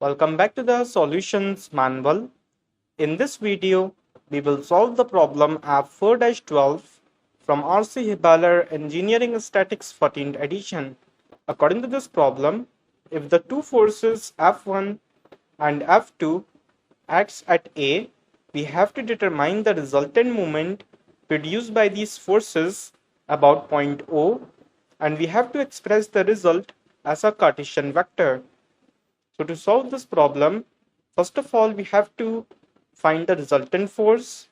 Welcome back to the solutions manual. In this video, we will solve the problem F4-12 from RC Hibbeler Engineering Statics 14th edition. According to this problem, if the two forces F1 and F2 acts at A, we have to determine the resultant moment produced by these forces about point O, and we have to express the result as a Cartesian vector. So to solve this problem, first of all, we have to find the resultant force.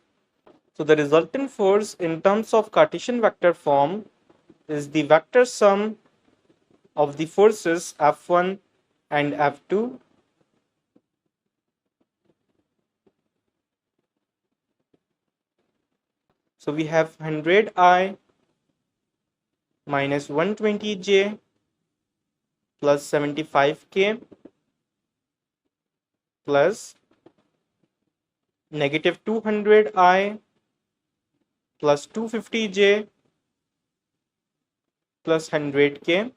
So the resultant force in terms of Cartesian vector form is the vector sum of the forces F1 and F2. So we have 100I minus 120J plus 75K plus negative 200I plus 250J plus 100K.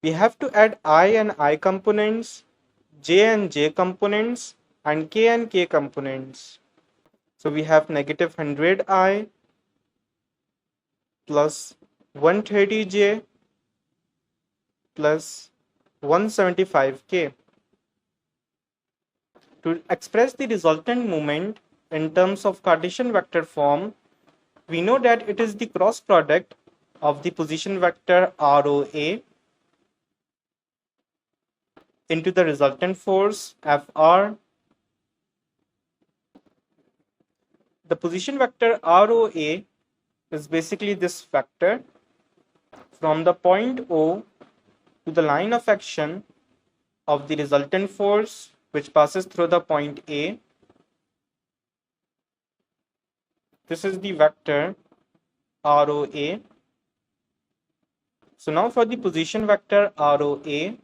We have to add I and I components, J and J components, and K components. So we have negative 100I plus 130J plus 175K. To express the resultant moment in terms of Cartesian vector form, we know that it is the cross product of the position vector ROA into the resultant force Fr. The position vector ROA is basically this vector from the point O to the line of action of the resultant force which passes through the point A. This is the vector ROA. So now for the position vector ROA,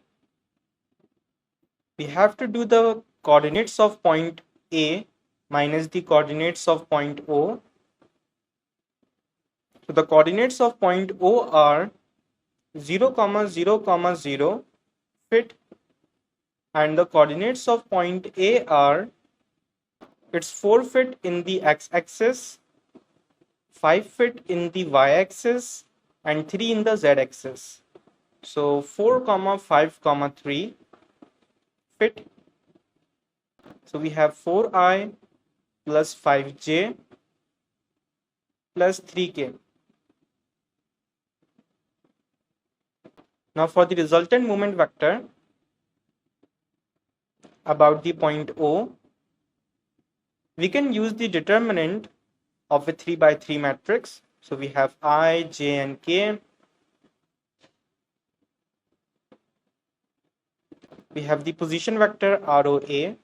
we have to do the coordinates of point A minus the coordinates of point O. So the coordinates of point O are 0, 0, 0, fit, and the coordinates of point A are it's 4 fit in the x-axis, 5 fit in the y-axis, and 3 in the z-axis. So 4, 5, 3 fit. So we have 4I plus 5J plus 3K. Now for the resultant moment vector about the point O, we can use the determinant of a 3 by 3 matrix. So we have I, J, and K. We have the position vector ROA.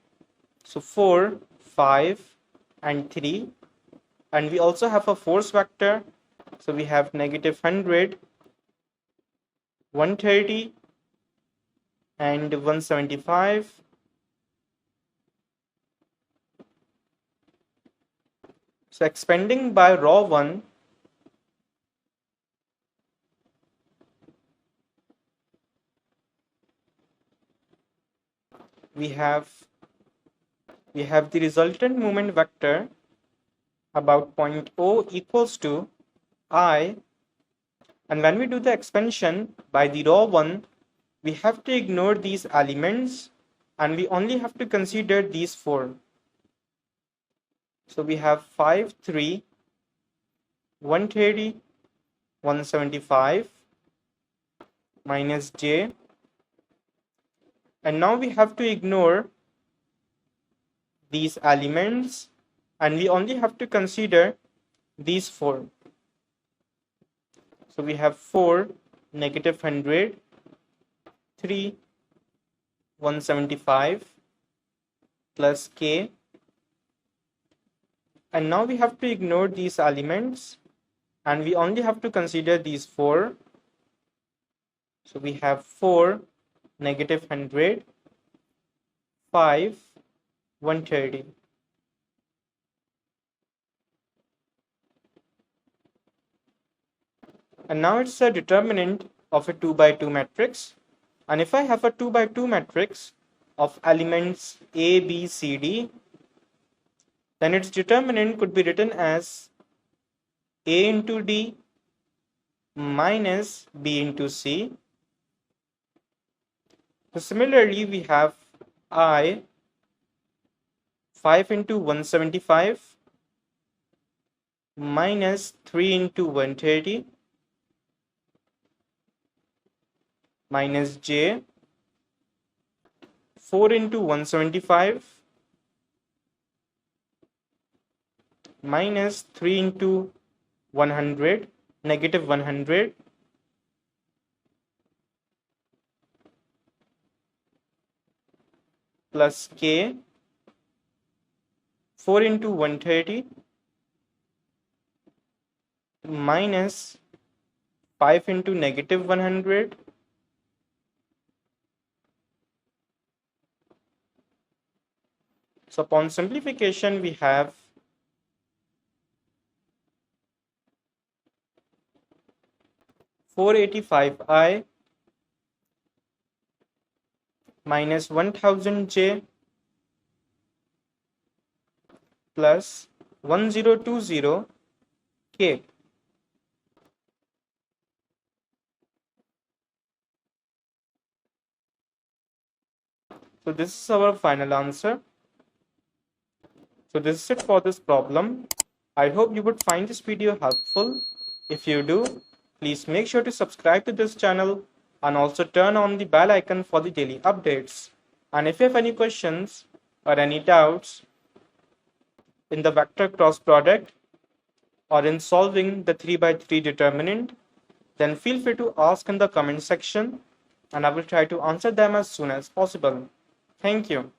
So 4, 5, and 3. And we also have a force vector. So we have negative 100, 130, and 175. So expanding by raw 1, we have the resultant moment vector about point O equals to I, and when we do the expansion by the raw 1, we have to ignore these elements and we only have to consider these 4. So we have 5, 3, 130, 175 minus J, and now we have to ignore these elements and we only have to consider these 4. So we have 4, negative 100, 3, 175 plus K, and now we have to ignore these elements and we only have to consider these 4. So we have 4, negative 100, 5, 130. And now it's a determinant of a 2 by 2 matrix. And if I have a 2 by 2 matrix of elements A, B, C, D, then its determinant could be written as A into D minus B into C. So similarly, we have I 5 into 175 minus 3 into 130 minus J 4 into 175 minus 3 into 100 negative 100 plus K 4 into 130 minus 5 into negative 100 So upon simplification, we have 485I minus 1000J plus 1020K. So this is our final answer. So this is it for this problem. I hope you would find this video helpful. If you do, please make sure to subscribe to this channel and also turn on the bell icon for the daily updates. And if you have any questions or any doubts in the vector cross product or in solving the 3 by 3 determinant, then feel free to ask in the comment section and I will try to answer them as soon as possible. Thank you.